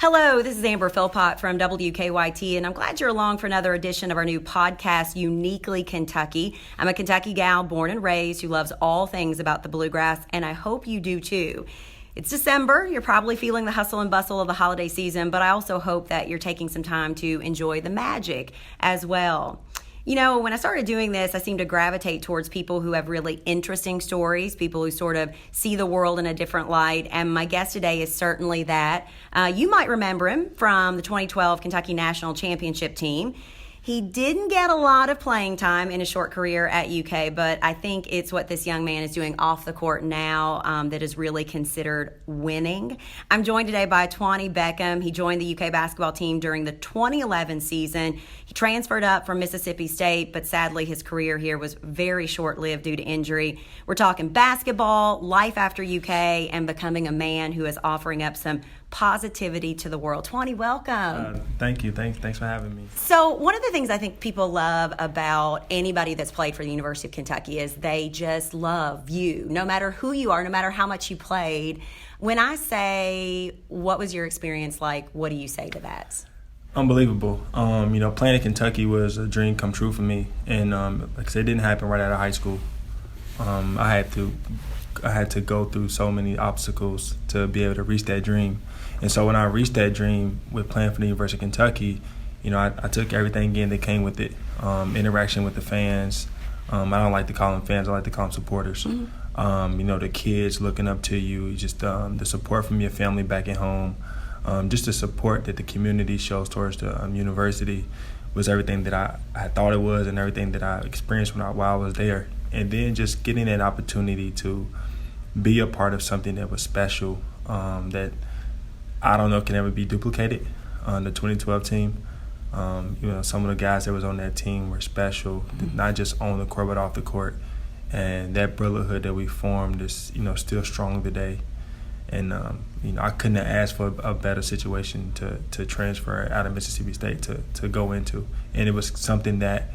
Hello, this is Amber Philpott from WKYT, and I'm glad you're along for another edition of our new podcast, Uniquely Kentucky. I'm a Kentucky gal born and raised who loves all things about the bluegrass, and I hope you do too. It's December. You're probably feeling the hustle and bustle of the holiday season, but I also hope that you're taking some time to enjoy the magic as well. You know, when I started doing this, I seemed to gravitate towards people who have really interesting stories, people who sort of see the world in a different light, and my guest today is certainly that. You might remember him from the 2012 Kentucky National Championship team. He didn't get a lot of playing time in a short career at UK, but I think it's what this young man is doing off the court now that is really considered winning. I'm joined today by Twany Beckham. He joined the UK basketball team during the 2011 season. He transferred up from Mississippi State, but sadly his career here was very short-lived due to injury. We're talking basketball, life after UK, and becoming a man who is offering up some positivity to the world. Twany, welcome. Thank you. Thanks for having me. So one of the things I think people love about anybody that's played for the University of Kentucky is they just love you, no matter who you are, no matter how much you played. When I say, what was your experience like, what do you say to that? Unbelievable. Playing at Kentucky was a dream come true for me. And like I said, it didn't happen right out of high school. I had to go through so many obstacles to be able to reach that dream. And so when I reached that dream with playing for the University of Kentucky, I took everything in that came with it. Interaction with the fans. I don't like to call them fans. I like to call them supporters. Mm-hmm. The kids looking up to you, just the support from your family back at home, just the support that the community shows towards the university was everything that I thought it was and everything that I experienced while I was there. And then just getting that opportunity to be a part of something that was special, that I don't know can ever be duplicated on the 2012 team. Some of the guys that was on that team were special, not just on the court but off the court. And that brotherhood that we formed is, still strong today. And I couldn't have asked for a better situation to transfer out of Mississippi State to go into. And it was something that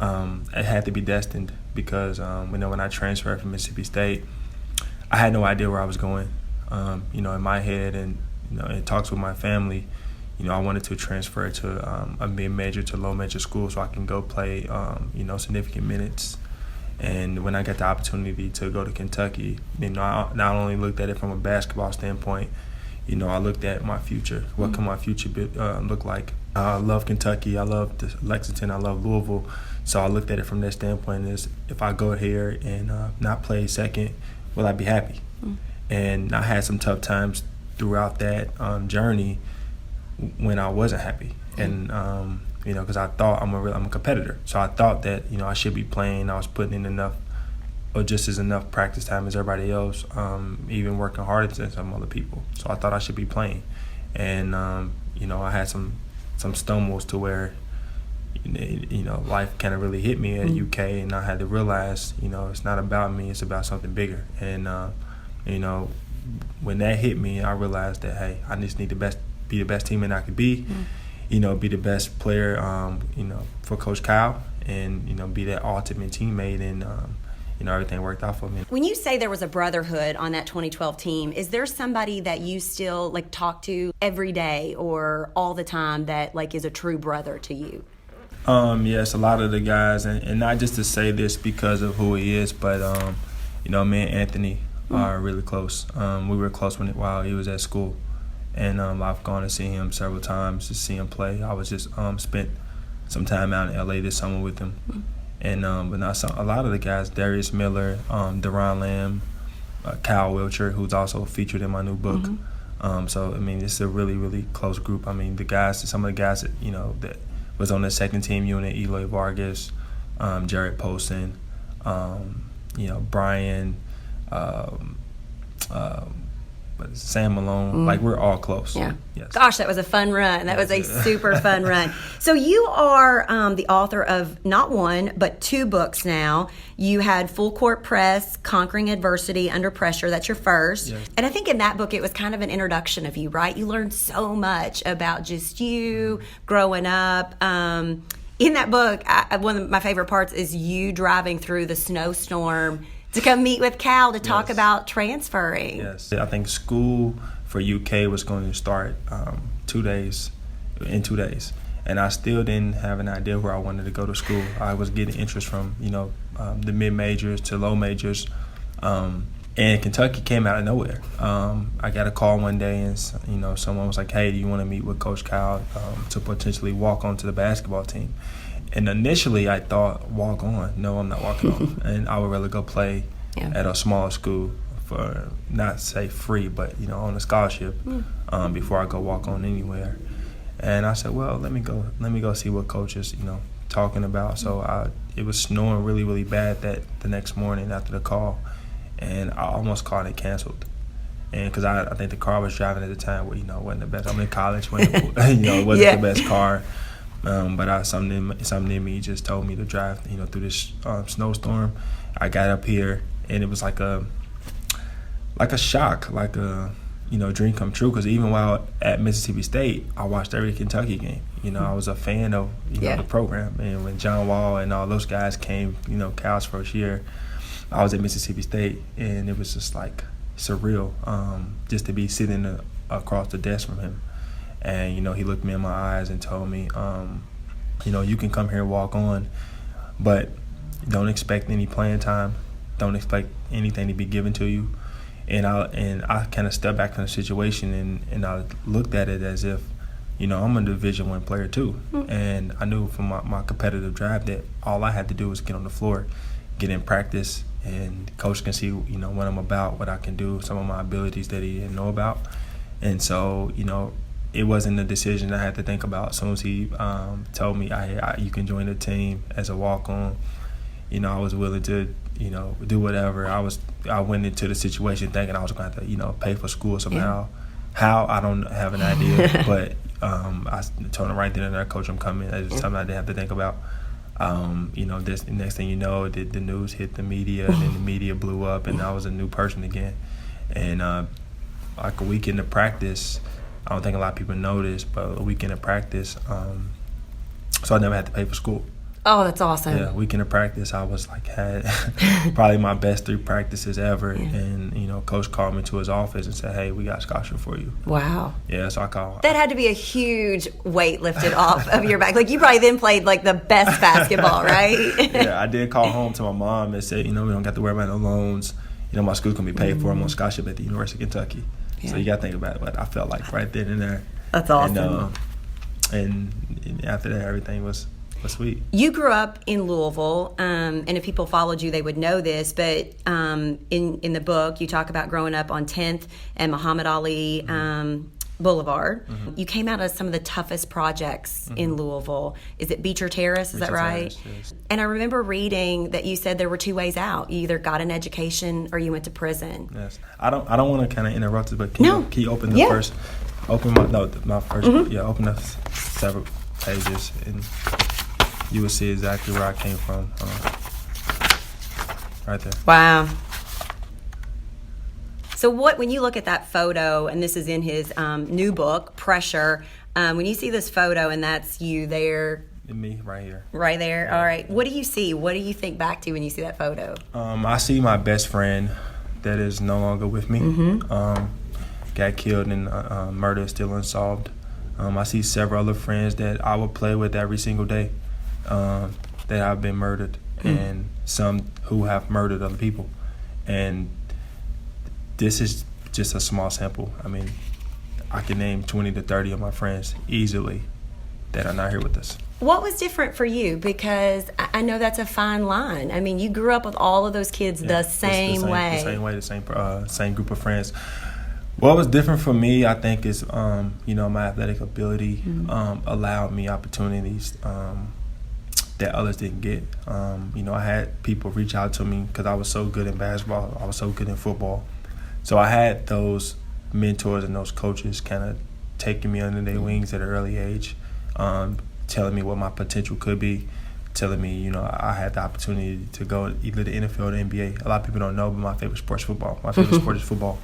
it had to be destined because when I transferred from Mississippi State, I had no idea where I was going. In my head and in talks with my family, I wanted to transfer to a mid-major to low-major school so I can go play significant minutes. And when I got the opportunity to go to Kentucky, I not only looked at it from a basketball standpoint, I looked at my future. What can my future look like? I love Kentucky. I love Lexington. I love Louisville. So I looked at it from that standpoint is if I go here and not play second, will I be happy? And I had some tough times throughout that journey when I wasn't happy. And, because I thought I'm a competitor. So I thought that, I should be playing. I was putting in enough or just as enough practice time as everybody else, even working harder than some other people. So I thought I should be playing. And, I had some stumbles to where, life kind of really hit me at UK, and I had to realize, it's not about me, it's about something bigger. And, when that hit me, I realized that, hey, I just need to be the best teammate I could be, be the best player, for Coach Kyle, and, be that ultimate teammate, and, everything worked out for me. When you say there was a brotherhood on that 2012 team, is there somebody that you still, talk to every day or all the time that, is a true brother to you? Yes, a lot of the guys, and not just to say this because of who he is, but, me and Anthony are really close. We were close while he was at school, and I've gone to see him several times to see him play. I was just spent some time out in LA this summer with him, and but now a lot of the guys, Darius Miller, Deron Lamb, Kyle Wilcher, who's also featured in my new book. So it's a really, really close group. Some of the guys that that was on the second team unit, Eloy Vargas, Jared Poston, Brian, Sam Malone, we're all close. Yeah. Yes. Gosh, that was a fun run. That was a super fun run. So you are the author of not one, but two books now. You had Full Court Press, Conquering Adversity Under Pressure. That's your first. Yes. And I think in that book, it was kind of an introduction of you, right? You learned so much about just you growing up. In that book, one of my favorite parts is you driving through the snowstorm to come meet with Cal to talk about transferring. Yes. I think school for UK was going to start 2 days, in 2 days. And I still didn't have an idea where I wanted to go to school. I was getting interest from, the mid-majors to low majors. And Kentucky came out of nowhere. I got a call one day, and someone was like, "Hey, do you want to meet with Coach Kyle to potentially walk onto the basketball team?" And initially, I thought, "Walk on? No, I'm not walking on." And I would rather go play at a small school for not say free, but on a scholarship before I go walk on anywhere. And I said, "Well, let me go see what Coach is talking about." So it was snowing really, really bad that the next morning after the call. And I almost called it canceled, and because I think the car I was driving at the time, wasn't the best. I'm in college, it wasn't the best car, but something in me just told me to drive, through this snowstorm. I got up here, and it was like a shock, like a dream come true. Because even while at Mississippi State, I watched every Kentucky game. I was a fan of the program, and when John Wall and all those guys came, Cal's first year, I was at Mississippi State, and it was just like surreal, just to be sitting across the desk from him. And, he looked me in my eyes and told me, you can come here and walk on, but don't expect any playing time. Don't expect anything to be given to you. And I kind of stepped back from the situation, and I looked at it as if, I'm a Division I player too. Mm-hmm. And I knew from my competitive drive that all I had to do was get on the floor, get in practice, and Coach can see, what I'm about, what I can do, some of my abilities that he didn't know about. And so, it wasn't a decision I had to think about. As soon as he told me, you can join the team as a walk-on, I was willing to, do whatever. I went into the situation thinking I was going to have to, pay for school somehow. Yeah. How, I don't have an idea, but I told him right then and there, Coach, I'm coming. It's something I didn't have to think about. This next thing you know, the news hit the media, and then the media blew up, and I was a new person again. And like a week into practice, I don't think a lot of people know this, but a week into practice, so I never had to pay for school. Oh, that's awesome. Yeah, week into practice, I was had probably my best 3 practices ever. Yeah. And, Coach called me to his office and said, "Hey, we got a scholarship for you." Wow. Yeah, so I called. That had to be a huge weight lifted off of your back. Like, you probably then played, like, the best basketball, right? Yeah, I did call home to my mom and said, we don't got to worry about no loans. My school's going to be paid for. I'm on scholarship at the University of Kentucky. Yeah. So you got to think about what I felt like right then and there. That's awesome. And after that, everything was sweet. You grew up in Louisville, and if people followed you, they would know this, but in the book, you talk about growing up on 10th and Muhammad Ali Boulevard. Mm-hmm. You came out of some of the toughest projects in Louisville. Is it Beecher Terrace? Is that right? Terrace, yes. And I remember reading that you said there were 2 ways out. You either got an education or you went to prison. Yes. I don't want to kind of interrupt it, but can you open the first? Open my first. Mm-hmm. Yeah, open up several pages and you will see exactly where I came from, right there. Wow. So when you look at that photo, and this is in his new book, Pressure, when you see this photo and that's you there. Me, right here. Right there, all right. What do you see? What do you think back to when you see that photo? I see my best friend that is no longer with me. Mm-hmm. Got killed and murder is still unsolved. I see several other friends that I would play with every single day. That have been murdered, and some who have murdered other people. And this is just a small sample. I mean, I can name 20 to 30 of my friends easily that are not here with us. What was different for you? Because I know that's a fine line. I mean, you grew up with all of those kids the same way. The same group of friends. What was different for me, I think, is my athletic ability allowed me opportunities that others didn't get. I had people reach out to me because I was so good in basketball. I was so good in football. So I had those mentors and those coaches kind of taking me under their wings at an early age, telling me what my potential could be, telling me, I had the opportunity to go either the NFL or the NBA. A lot of people don't know, but my favorite sport is football. My favorite sport is football.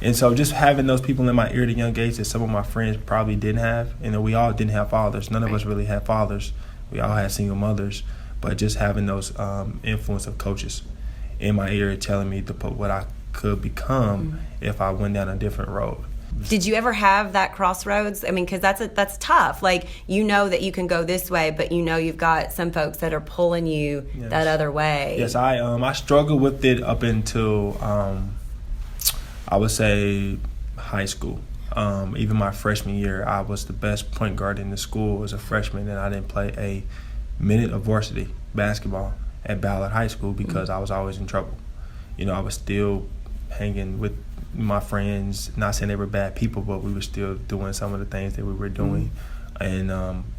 And so just having those people in my ear at a young age that some of my friends probably didn't have, we all didn't have fathers. None of us really had fathers. We all had single mothers, but just having those influence of coaches in my ear telling me what I could become if I went down a different road. Did you ever have that crossroads? I mean, because that's tough. Like, you know that you can go this way, but you know you've got some folks that are pulling you that other way. Yes, I struggled with it up until I would say high school. Even my freshman year, I was the best point guard in the school as a freshman, and I didn't play a minute of varsity basketball at Ballard High School because I was always in trouble. You know, I was still hanging with my friends, not saying they were bad people, but we were still doing some of the things that we were doing. And,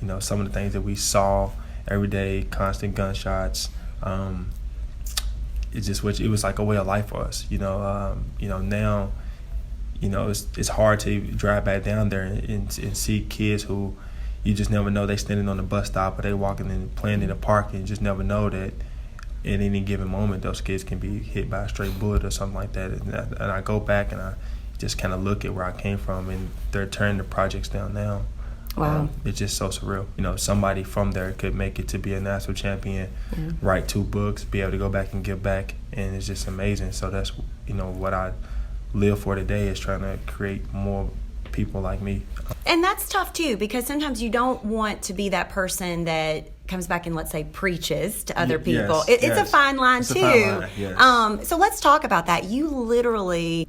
you know, some of the things that we saw every day, constant gunshots. It was like a way of life for us, you know. Now, you know, it's hard to drive back down there and see kids who you just never know they standing on the bus stop or they walking and playing in the park, and you just never know that at any given moment those kids can be hit by a straight bullet or something like that. And I go back and I just kind of look at where I came from, and they're turning the projects down now. Wow. It's just so surreal. You know, somebody from there could make it to be a national champion, write 2 books, be able to go back and give back, and it's just amazing. So that's, you know, what I live for today, is trying to create more people like me. And that's tough too, because sometimes you don't want to be that person that comes back and, let's say, preaches to other people. It's a fine line too. So let's talk about that. You literally,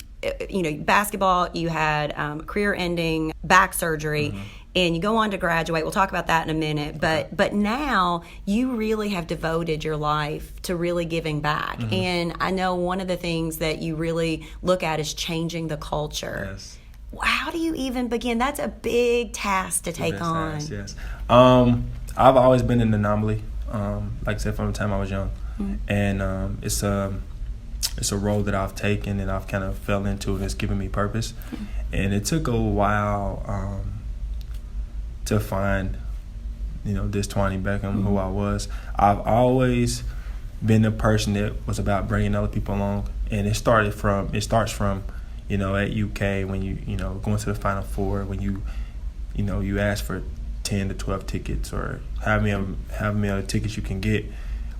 you know, basketball, you had career-ending back surgery, and you go on to graduate. We'll talk about that in a minute. But now you really have devoted your life to really giving back. And I know one of the things that you really look at is changing the culture. Yes. How do you even begin? That's a big task to take on. Yes. I've always been an anomaly, like I said, from the time I was young. And it's a role that I've taken and I've kind of fell into, and it's given me purpose. And it took a while to find, you know, this Twany Beckham, who I was. I've always been the person that was about bringing other people along. And it starts from, you know, at UK, when you know, going to the Final Four, when you ask for 10 to 12 tickets or how many other tickets you can get,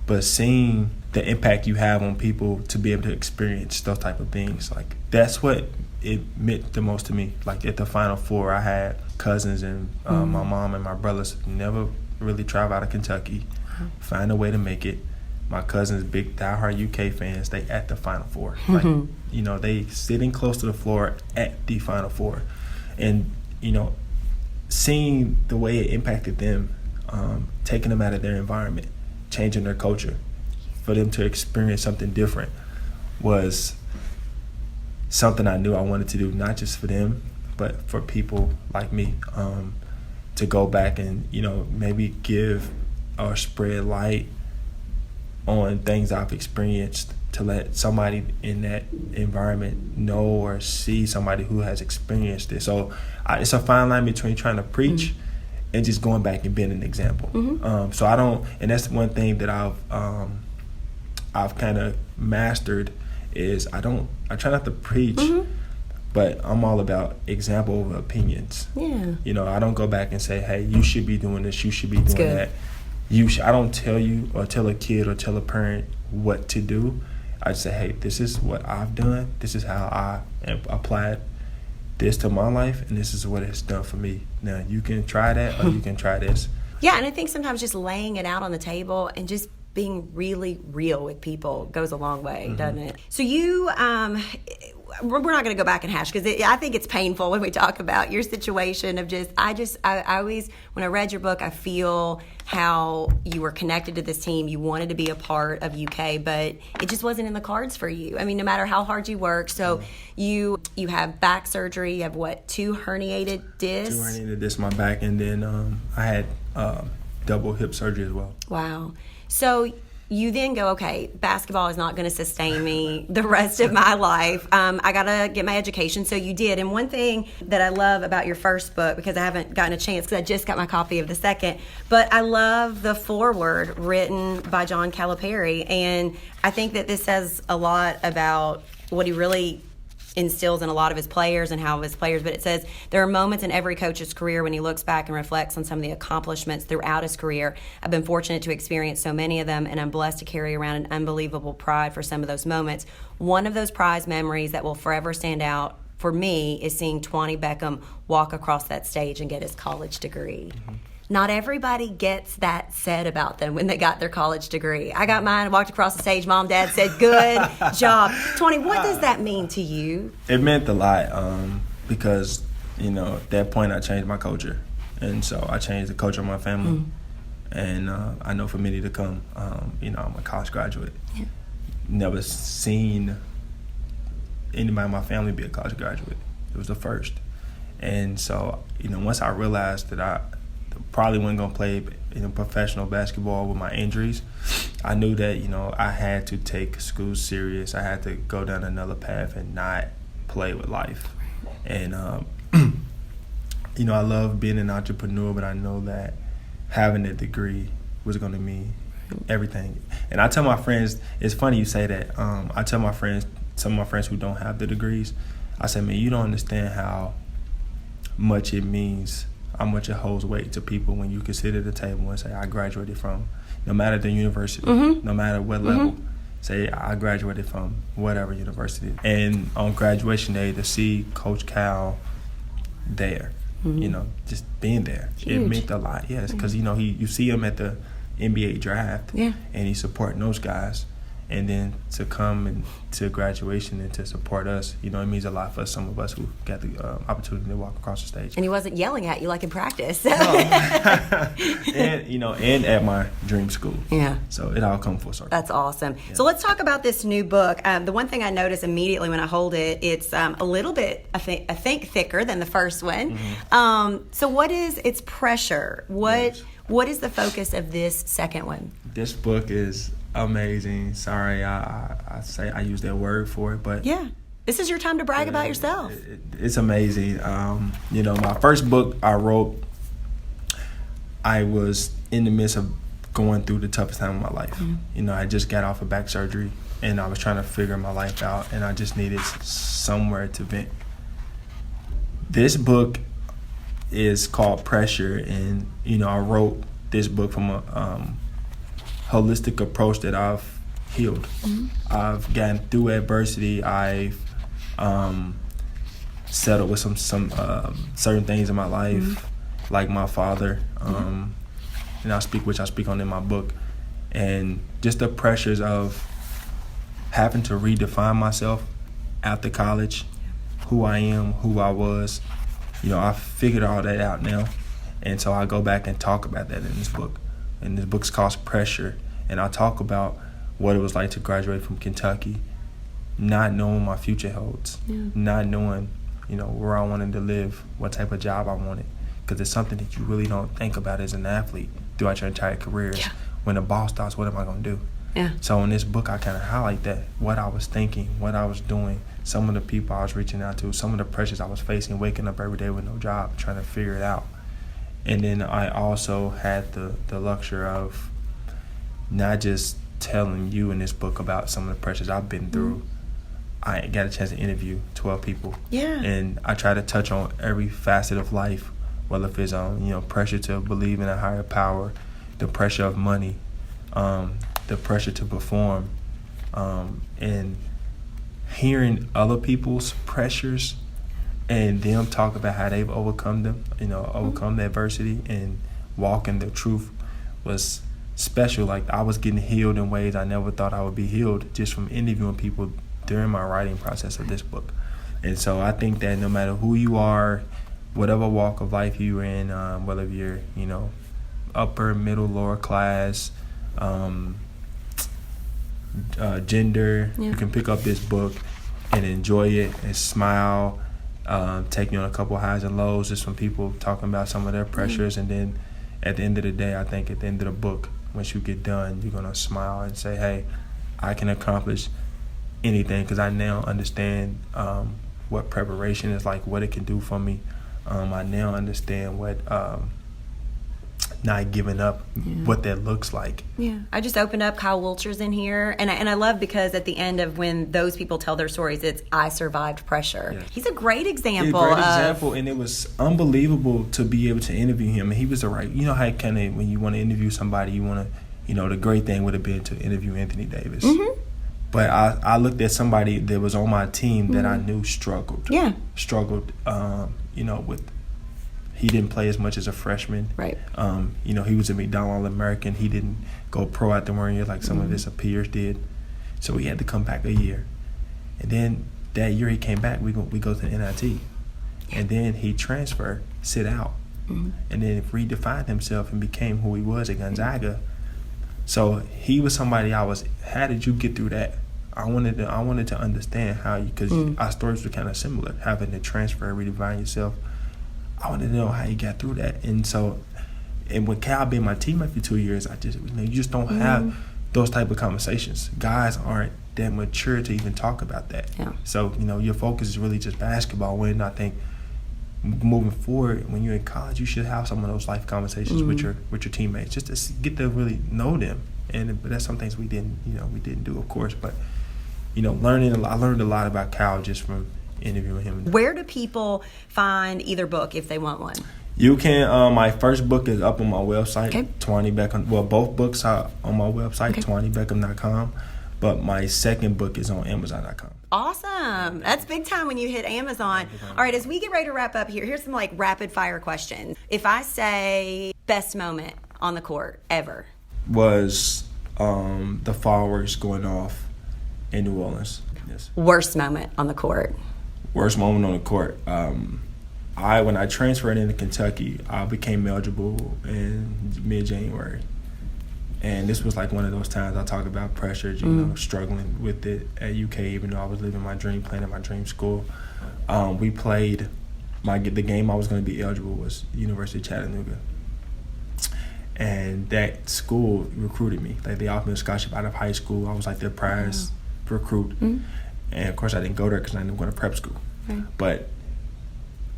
but seeing the impact you have on people to be able to experience those type of things, like, that's what it meant the most to me. Like, at the Final Four, I had cousins and my mom and my brothers never really travel out of Kentucky, find a way to make it. My cousins, big diehard UK fans, they at the Final Four. Like, you know, they sitting close to the floor at the Final Four. And, you know, seeing the way it impacted them, taking them out of their environment, changing their culture, for them to experience something different, was something I knew I wanted to do, not just for them, but for people like me, to go back and, you know, maybe give or spread light on things I've experienced, to let somebody in that environment know or see somebody who has experienced it. So it's a fine line between trying to preach and just going back and being an example. So I don't, and that's one thing that I've kind of mastered, is I try not to preach, but I'm all about example over opinions. Yeah. You know, I don't go back and say, hey, you should be doing this, you should be doing that. I don't tell you or tell a kid or tell a parent what to do. I just say, hey, this is what I've done. This is how I applied this to my life, and this is what it's done for me. Now, you can try that or you can try this. Yeah, and I think sometimes just laying it out on the table and just being really real with people goes a long way, doesn't it? So you, we're not going to go back and hash, because I think it's painful when we talk about your situation of I always, when I read your book, I feel how you were connected to this team. You wanted to be a part of UK, but it just wasn't in the cards for you. I mean, no matter how hard you work. So you have back surgery. You have what, 2 herniated discs? 2 herniated discs in my back, and then I had double hip surgery as well. Wow. So you then go, okay, basketball is not going to sustain me the rest of my life. I got to get my education. So you did. And one thing that I love about your first book, because I haven't gotten a chance, because I just got my copy of the second, but I love the foreword written by John Calipari. And I think that this says a lot about what he really instills in a lot of his players and how his players, but it says there are moments in every coach's career when he looks back and reflects on some of the accomplishments throughout his career. I've been fortunate to experience so many of them, and I'm blessed to carry around an unbelievable pride for some of those moments. One of those prized memories that will forever stand out for me is seeing Twany Beckham walk across that stage and get his college degree. Not everybody gets that said about them when they got their college degree. I got mine, walked across the stage, mom, dad said, good job. Twany, what does that mean to you? It meant a lot because, at that point I changed my culture. And so I changed the culture of my family. And I know for many to come, I'm a college graduate. Yeah. Never seen anybody in my family be a college graduate. It was the first. And so, once I realized that I probably wasn't going to play professional basketball with my injuries, I knew that, I had to take school serious. I had to go down another path and not play with life. And, I love being an entrepreneur, but I know that having a degree was going to mean everything. And I tell my friends, it's funny you say that. I tell my friends, some of my friends who don't have the degrees, I say, man, you don't understand how much it means, how much it holds weight to people when you can sit at the table and say, I graduated from, no matter the university, no matter what level, say, I graduated from whatever university. And on graduation day, to see Coach Cal there, just being there, it meant a lot, yes, because, you see him at the NBA draft, and he's supporting those guys. And then to come and to graduation and to support us, it means a lot for some of us who got the opportunity to walk across the stage. And he wasn't yelling at you like in practice. No. and at my dream school. Yeah. So it all come full circle. That's awesome. Yeah. So let's talk about this new book. The one thing I noticed immediately when I hold it, it's a little bit, I think thicker than the first one. So what is its pressure? What is the focus of this second one? This book is amazing. Sorry, I say I use that word for it, but yeah, this is your time to brag about yourself. It's amazing. My first book I wrote, I was in the midst of going through the toughest time of my life. I just got off of back surgery, and I was trying to figure my life out, and I just needed somewhere to vent. This book is called Pressure, and I wrote this book from a holistic approach that I've healed. I've gotten through adversity. I've settled with some certain things in my life, like my father, and I speak on in my book, and just the pressures of having to redefine myself after college, who I am, who I was. I figured all that out now, and so I go back and talk about that in this book. And this book's called Pressure, and I talk about what it was like to graduate from Kentucky, not knowing my future holds, not knowing, where I wanted to live, what type of job I wanted, because it's something that you really don't think about as an athlete throughout your entire career. When the ball starts, what am I going to do? So in this book, I kind of highlight that, what I was thinking, what I was doing, some of the people I was reaching out to, some of the pressures I was facing, waking up every day with no job, trying to figure it out. And then I also had the luxury of not just telling you in this book about some of the pressures I've been through. I got a chance to interview 12 people. And I try to touch on every facet of life, whether if it's on, pressure to believe in a higher power, the pressure of money, the pressure to perform, and hearing other people's pressures and them talk about how they've overcome them, overcome the adversity and walking the truth was special. Like, I was getting healed in ways I never thought I would be healed just from interviewing people during my writing process of this book. And so I think that no matter who you are, whatever walk of life you're in, whether you're, upper, middle, lower class, gender, you can pick up this book and enjoy it and smile, take you on a couple highs and lows just from people talking about some of their pressures. And then at the end of the day, I think at the end of the book, once you get done, you're going to smile and say, hey, I can accomplish anything, because I now understand what preparation is like, what it can do for me. I now understand what not giving up, what that looks like. I just opened up Kyle Wilcher's in here, and I love, because at the end of when those people tell their stories, it's I survived pressure. He's a great example. And it was unbelievable to be able to interview him. And he was how kind of when you want to interview somebody, you want to, the great thing would have been to interview Anthony Davis. But I looked at somebody that was on my team that I knew struggled. Yeah. Struggled, with, he didn't play as much as a freshman. Right. He was a McDonald All-American. He didn't go pro after 1 year like some of his peers did. So he had to come back a year. And then that year he came back, we go to the NIT. Yeah. And then he transferred, sit out. And then redefined himself and became who he was at Gonzaga. So he was somebody how did you get through that? I wanted to understand how you, because our stories were kind of similar, having to transfer, redefine yourself. I wanted to know how you got through that. And with Cal being my teammate for 2 years, you just don't have those type of conversations. Guys aren't that mature to even talk about that. Yeah. So, your focus is really just basketball. When I think moving forward, when you're in college, you should have some of those life conversations with your teammates, just to get to really know them. But that's some things we didn't do, of course. But I learned a lot about Cal just from interviewing him. Where do people find either book if they want one? You can. My first book is up on my website, okay. Twany Beckham. Well, both books are on my website, okay. TwanyBeckham.com. But my second book is on Amazon.com. Awesome. That's big time when you hit Amazon. All right, as we get ready to wrap up here, here's some rapid fire questions. If I say best moment on the court ever. Was the fireworks going off in New Orleans. Yes. Worst moment on the court. Worst moment on the court. When I transferred into Kentucky, I became eligible in mid-January. And this was like one of those times I talk about pressure, struggling with it at UK, even though I was living my dream, playing at my dream school. We played, the game I was going to be eligible was University of Chattanooga. And that school recruited me. Like, they offered me a scholarship out of high school. I was like their prize recruit. And of course I didn't go there because I ended up going to prep school. Right. But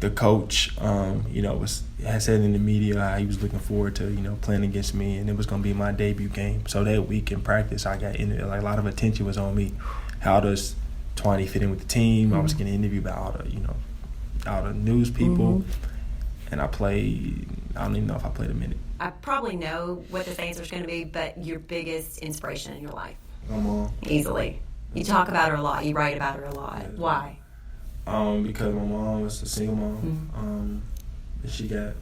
the coach, had said in the media how he was looking forward to, playing against me, and it was going to be my debut game. So that week in practice, I got in a lot of attention was on me. How does Twany fit in with the team? I was getting interviewed by all the news people, and I don't even know if I played a minute. I probably know what this answer is going to be, but your biggest inspiration in your life? My mom. Easily. You talk about her a lot. You write about her a lot. Yeah. Why? Because my mom was a single mom. She got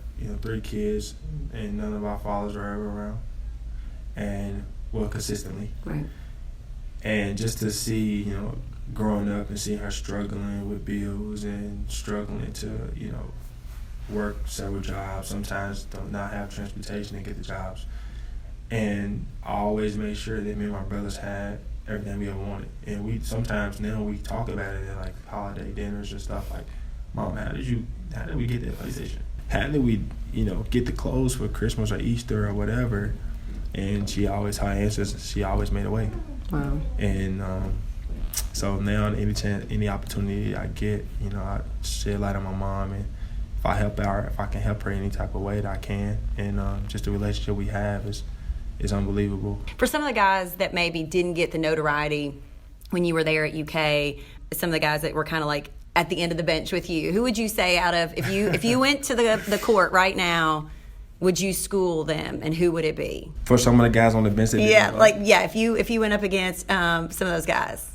3 kids, and none of our fathers were ever around, and consistently. Right. And just to see growing up and seeing her struggling with bills and struggling to work several jobs, sometimes don't not have transportation to get the jobs, and I always made sure that me and my brothers had everything we ever wanted. And we sometimes now we talk about it at like holiday dinners and stuff, like, Mom, how did we get that PlayStation? How did we, get the clothes for Christmas or Easter or whatever? And her answers, she always made a way. Wow. And so now any opportunity I get, I shed light on my mom, and if I can help her any type of way that I can, and just the relationship we have is unbelievable. For some of the guys that maybe didn't get the notoriety when you were there at UK, some of the guys that were kind of like at the end of the bench with you, who would you say out of, if you went to the court right now, would you school them, and who would it be? For some of the guys on the bench? If you went up against some of those guys,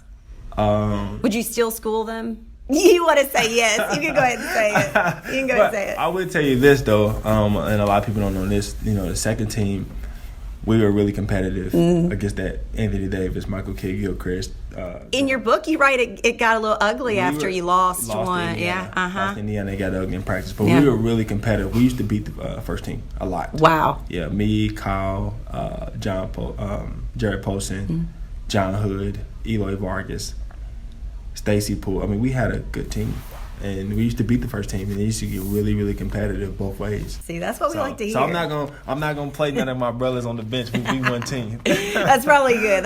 would you still school them? You want to say yes. You can go ahead and say it. You can go ahead and say it. I would tell you this, though, and a lot of people don't know this, the second team, we were really competitive against that Anthony Davis, Michael Kidd-Gilchrist. In your book, you write it got a little ugly after you lost one. Lost Indiana, it got ugly in practice. But we were really competitive. We used to beat the first team a lot. Wow. Yeah, me, Kyle, Jared Polson, John Hood, Eloy Vargas, Stacy Poole. I mean, we had a good team. And we used to beat the first team, and it used to get really, really competitive both ways. See, that's what we like to hear. So I'm not gonna play none of my brothers on the bench. We one team. That's probably good.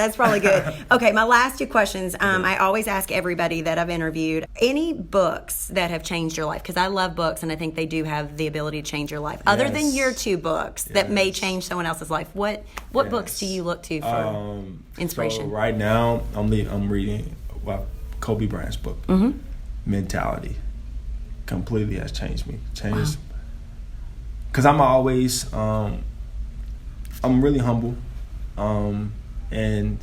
Okay, my last 2 questions. I always ask everybody that I've interviewed, any books that have changed your life? Because I love books, and I think they do have the ability to change your life. Other than your 2 books that may change someone else's life, what books do you look to for inspiration? So right now, I'm reading Kobe Bryant's book, Mentality. Completely has changed me. Because I'm always, I'm really humble, and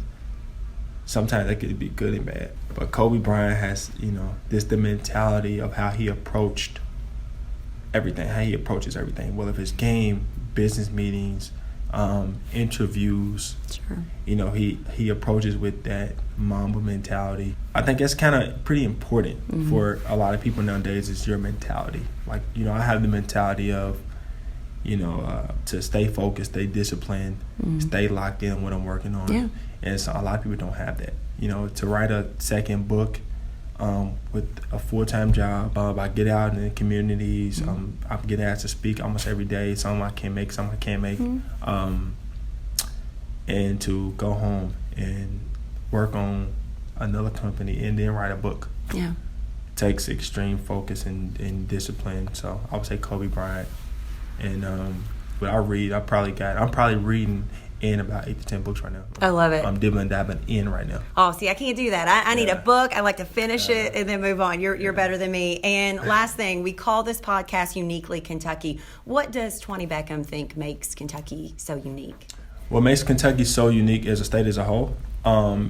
sometimes that could be good and bad. But Kobe Bryant has, the mentality of how he approached everything, how he approaches everything. Well, if it's game, business meetings, interviews, sure. He approaches with that Mamba mentality. I think that's kind of pretty important for a lot of people nowadays. Is your mentality. Like, I have the mentality of, to stay focused, stay disciplined, stay locked in what I'm working on. Yeah. And so a lot of people don't have that. To write a second book with a full-time job, I get out in the communities. I get asked to speak almost every day. Some I can make, some I can't make. And to go home and work on another company and then write a book. Yeah. Takes extreme focus and discipline. So I would say Kobe Bryant. And but I'm probably reading in about 8 to 10 books right now. I love it. I'm dibbling dabbling in right now. Oh, see, I can't do that. I need a book. I like to finish it and then move on. You're better than me. And last thing, we call this podcast Uniquely Kentucky. What does Twany Beckham think makes Kentucky so unique? What makes Kentucky so unique as a state as a whole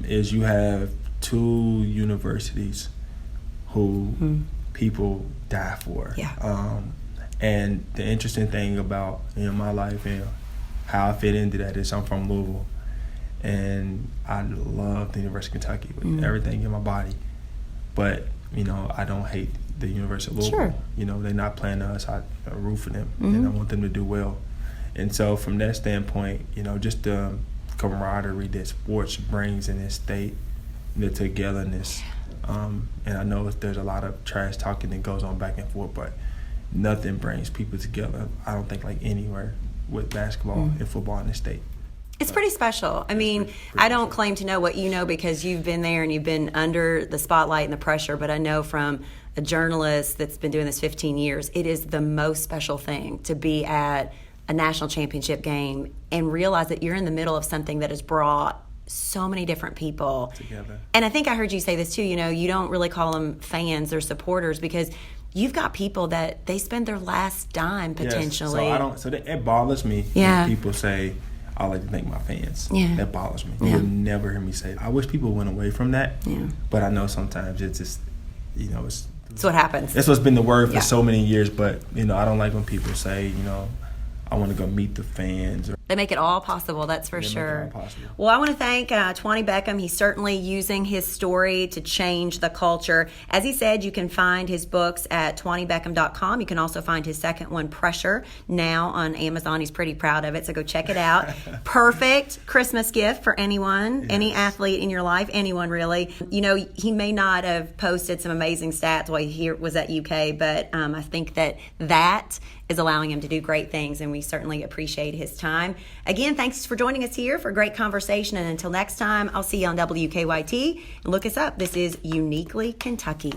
is you have 2 universities who people die for. Yeah. And the interesting thing about my life and how I fit into that is I'm from Louisville, and I love the University of Kentucky with everything in my body. But I don't hate the University of Louisville. Sure. They're not playing us. I root for them, and I want them to do well. And so from that standpoint, just the camaraderie that sports brings in this state, the togetherness. And I know there's a lot of trash talking that goes on back and forth, but nothing brings people together, I don't think, like anywhere with basketball and football in the state. It's pretty special. I mean, pretty I don't claim to know what you know because you've been there and you've been under the spotlight and the pressure, but I know from a journalist that's been doing this 15 years, it is the most special thing to be at a national championship game and realize that you're in the middle of something that has brought so many different people together. And I think I heard you say this too, you don't really call them fans or supporters because you've got people that they spend their last dime potentially. Yes. It bothers me when people say, I like to thank my fans. Yeah. That bothers me. You would never hear me say that. I wish people went away from that. Yeah. But I know sometimes it's just, it's what happens. That's what's been the word for so many years. But, I don't like when people say, I want to go meet the fans. They make it all possible, that's for sure. Make it all possible. Well, I want to thank Twany Beckham. He's certainly using his story to change the culture. As he said, you can find his books at TwanyBeckham.com. You can also find his second one, Pressure, now on Amazon. He's pretty proud of it, so go check it out. Perfect Christmas gift for anyone, any athlete in your life, anyone really. He may not have posted some amazing stats while he was at UK, but I think that is allowing him to do great things, and we certainly appreciate his time. Again, thanks for joining us here for a great conversation, and until next time, I'll see you on WKYT, and look us up. This is Uniquely Kentucky.